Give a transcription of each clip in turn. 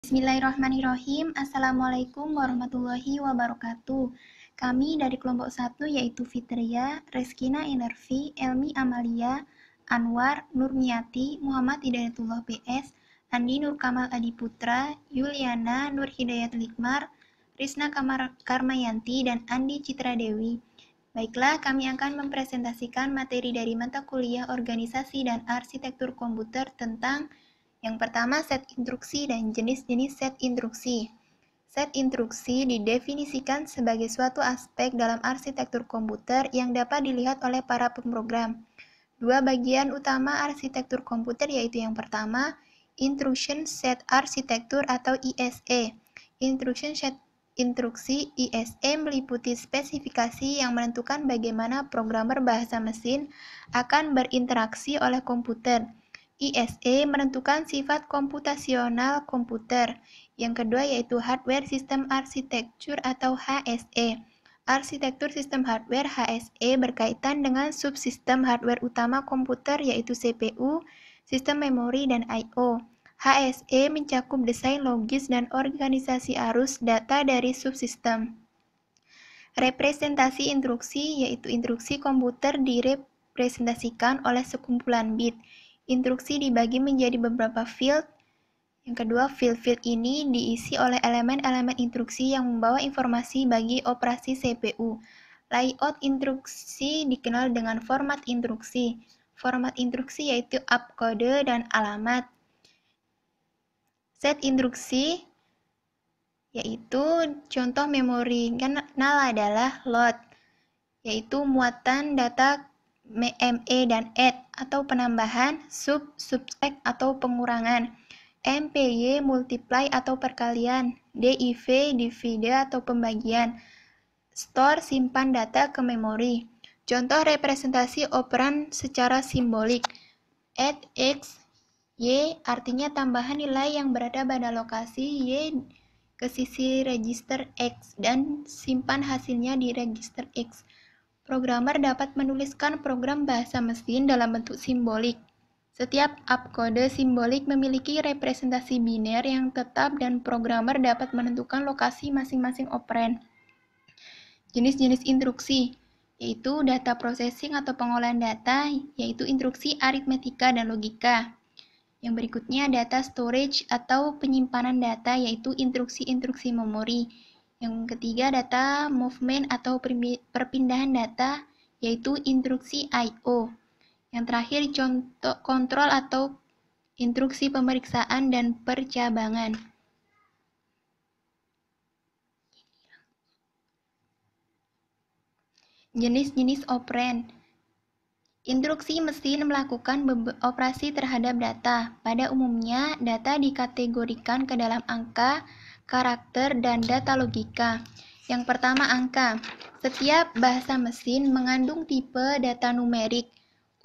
Bismillahirrahmanirrahim. Assalamualaikum warahmatullahi wabarakatuh. Kami dari kelompok 1 yaitu Fitria, Reskina Enervi, Elmi Amalia, Anwar, Nurmiati, Muhammad Hidayatullah PS, Andi Nur Kamal Adiputra, Yuliana Nur Hidayat Likmar, Risna Karmayanti, dan Andi Citra Dewi. Baiklah, kami akan mempresentasikan materi dari mata kuliah Organisasi dan Arsitektur Komputer tentang yang pertama, set instruksi dan jenis-jenis set instruksi. Set instruksi didefinisikan sebagai suatu aspek dalam arsitektur komputer yang dapat dilihat oleh para pemrogram. Dua bagian utama arsitektur komputer yaitu yang pertama, Instruction Set Architecture atau ISA. Instruction Set Instruksi ISA meliputi spesifikasi yang menentukan bagaimana programmer bahasa mesin akan berinteraksi oleh komputer. ISA menentukan sifat komputasional komputer. Yang kedua yaitu Hardware System Architecture atau HSE. Arsitektur sistem hardware HSE berkaitan dengan subsistem hardware utama komputer yaitu CPU, sistem memori, dan I/O. HSE mencakup desain logis dan organisasi arus data dari subsistem. Representasi instruksi yaitu instruksi komputer direpresentasikan oleh sekumpulan bit. Instruksi dibagi menjadi beberapa field. Yang kedua, field ini diisi oleh elemen-elemen instruksi yang membawa informasi bagi operasi CPU. Layout instruksi dikenal dengan format instruksi. Format instruksi yaitu opkode dan alamat. Set instruksi yaitu contoh memori kenal adalah load, yaitu muatan data ME dan add atau penambahan, subtract atau pengurangan, MPY multiply atau perkalian, DIV divide atau pembagian, store simpan data ke memori. Contoh representasi operan secara simbolik. Add X, Y artinya tambahan nilai yang berada pada lokasi Y ke sisi register X dan simpan hasilnya di register X. Programmer dapat menuliskan program bahasa mesin dalam bentuk simbolik. Setiap opkode simbolik memiliki representasi biner yang tetap dan programmer dapat menentukan lokasi masing-masing operan. Jenis-jenis instruksi yaitu data processing atau pengolahan data, yaitu instruksi aritmetika dan logika. Yang berikutnya data storage atau penyimpanan data, yaitu instruksi-instruksi memori. Yang ketiga data movement atau perpindahan data, yaitu instruksi I/O. Yang terakhir contoh kontrol atau instruksi pemeriksaan dan percabangan. Jenis-jenis operan. Instruksi mesin melakukan operasi terhadap data. Pada umumnya, data dikategorikan ke dalam angka, karakter, dan data logika. Yang pertama, angka. Setiap bahasa mesin mengandung tipe data numerik.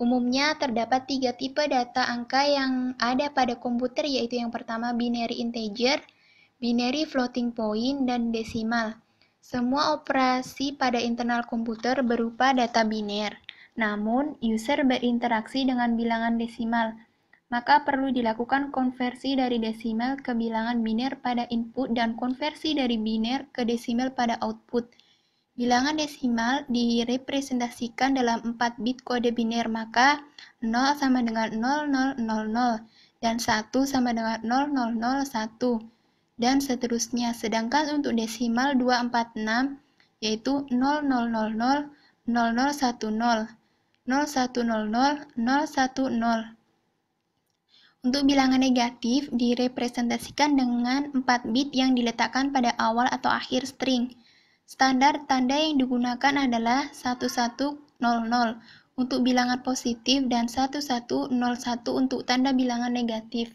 Umumnya terdapat 3 tipe data angka yang ada pada komputer, yaitu yang pertama binary integer, binary floating point, dan desimal. Semua operasi pada internal komputer berupa data biner. Namun, user berinteraksi dengan bilangan desimal, maka perlu dilakukan konversi dari desimal ke bilangan biner pada input dan konversi dari biner ke desimal pada output. Bilangan desimal direpresentasikan dalam 4 bit kode biner, maka 0 sama dengan 0000 dan 1 sama dengan 0001 dan seterusnya. Sedangkan untuk desimal 246 yaitu 0000 0010 0100 010. Untuk bilangan negatif direpresentasikan dengan 4 bit yang diletakkan pada awal atau akhir string. Standar tanda yang digunakan adalah 1100 untuk bilangan positif dan 1101 untuk tanda bilangan negatif.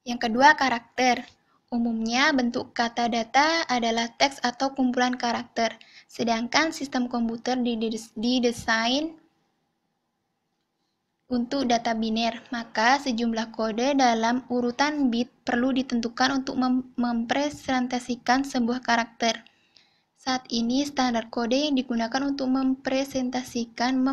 Yang kedua, karakter. Umumnya bentuk kata data adalah teks atau kumpulan karakter, sedangkan sistem komputer didesain untuk data biner, maka sejumlah kode dalam urutan bit perlu ditentukan untuk mempresentasikan sebuah karakter. Saat ini standar kode yang digunakan untuk merepresentasikan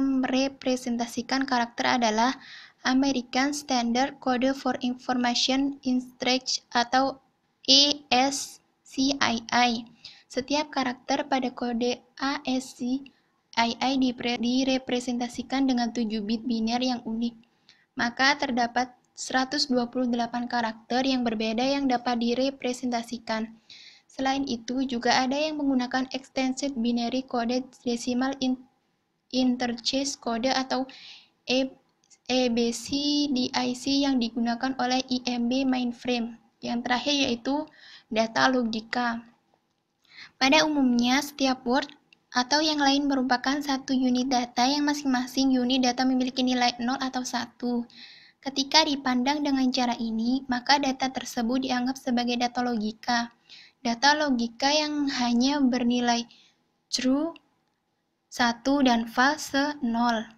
karakter adalah American Standard Code for Information Instruction atau ASCII. Setiap karakter pada kode ASCII direpresentasikan dengan 7 bit biner yang unik. Maka terdapat 128 karakter yang berbeda yang dapat direpresentasikan. Selain itu, juga ada yang menggunakan Extended Binary Coded Decimal Interchange Code atau EBCDIC yang digunakan oleh IMB mainframe. Yang terakhir yaitu data logika. Pada umumnya, setiap word atau yang lain merupakan satu unit data yang masing-masing unit data memiliki nilai 0 atau 1. Ketika dipandang dengan cara ini, maka data tersebut dianggap sebagai data logika. Data logika yang hanya bernilai true, 1, dan false, 0.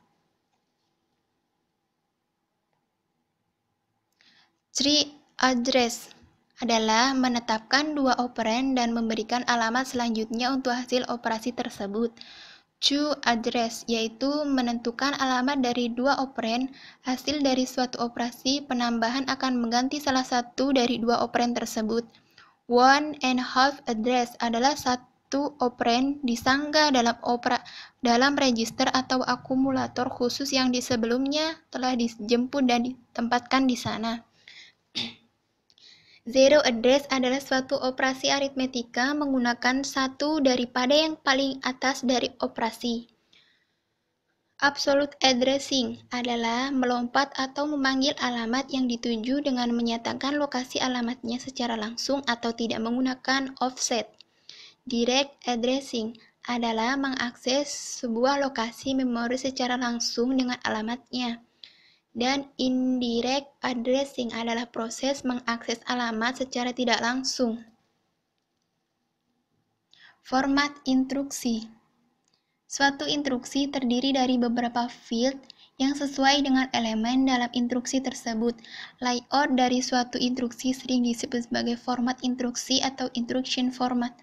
Tree address adalah menetapkan dua operan dan memberikan alamat selanjutnya untuk hasil operasi tersebut. To address yaitu menentukan alamat dari dua operan. Hasil dari suatu operasi penambahan akan mengganti salah satu dari dua operan tersebut. One and half address adalah satu operan disanggah dalam register atau akumulator khusus yang di sebelumnya telah dijemput dan ditempatkan di sana. Zero address adalah suatu operasi aritmetika menggunakan satu daripada yang paling atas dari operasi. Absolute addressing adalah melompat atau memanggil alamat yang dituju dengan menyatakan lokasi alamatnya secara langsung atau tidak menggunakan offset. Direct addressing adalah mengakses sebuah lokasi memori secara langsung dengan alamatnya. Dan indirect addressing adalah proses mengakses alamat secara tidak langsung. Format instruksi. Suatu instruksi terdiri dari beberapa field yang sesuai dengan elemen dalam instruksi tersebut. Layout dari suatu instruksi sering disebut sebagai format instruksi atau instruction format.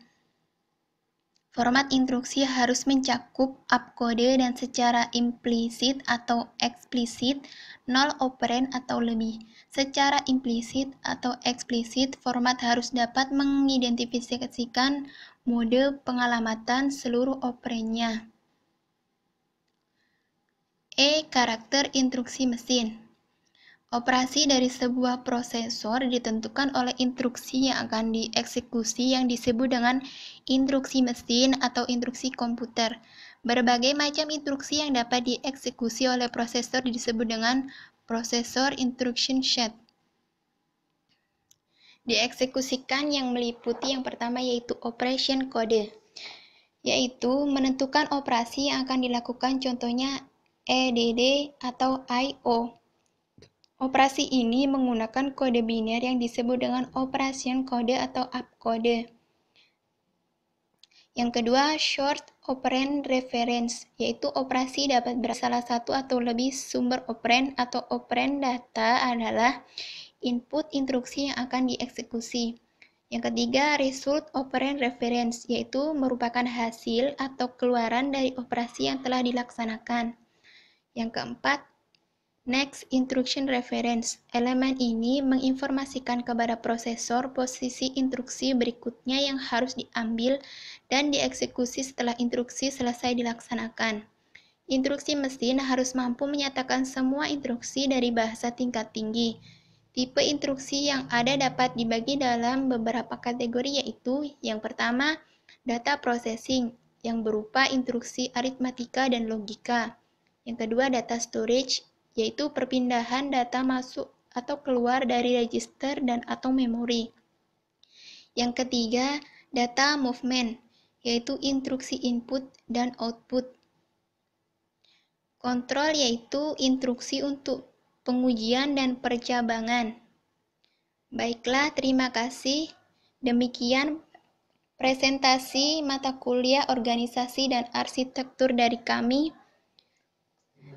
Format instruksi harus mencakup opkode dan secara implisit atau eksplisit 0 operan atau lebih. Secara implisit atau eksplisit, format harus dapat mengidentifikasikan mode pengalamatan seluruh operannya. Karakter instruksi mesin. Operasi dari sebuah prosesor ditentukan oleh instruksi yang akan dieksekusi yang disebut dengan instruksi mesin atau instruksi komputer. Berbagai macam instruksi yang dapat dieksekusi oleh prosesor disebut dengan processor instruction set. Dieksekusikan yang meliputi yang pertama yaitu operation code, yaitu menentukan operasi yang akan dilakukan, contohnya EDD atau I/O. Operasi ini menggunakan kode biner yang disebut dengan operation code atau opcode. Yang kedua, short operand reference, yaitu operasi dapat berasal salah satu atau lebih sumber operand atau operand data adalah input instruksi yang akan dieksekusi. Yang ketiga, result operand reference, yaitu merupakan hasil atau keluaran dari operasi yang telah dilaksanakan. Yang keempat, next instruction reference. Elemen ini menginformasikan kepada prosesor posisi instruksi berikutnya yang harus diambil dan dieksekusi setelah instruksi selesai dilaksanakan. Instruksi mesin harus mampu menyatakan semua instruksi dari bahasa tingkat tinggi. Tipe instruksi yang ada dapat dibagi dalam beberapa kategori, yaitu yang pertama, data processing yang berupa instruksi aritmatika dan logika. Yang kedua, data storage, yaitu perpindahan data masuk atau keluar dari register dan atau memori. Yang ketiga, data movement, yaitu instruksi input dan output. Kontrol, yaitu instruksi untuk pengujian dan percabangan. Baiklah, terima kasih. Demikian presentasi mata kuliah organisasi dan arsitektur dari kami.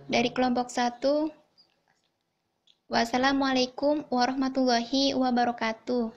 Dari kelompok 1, wassalamualaikum warahmatullahi wabarakatuh.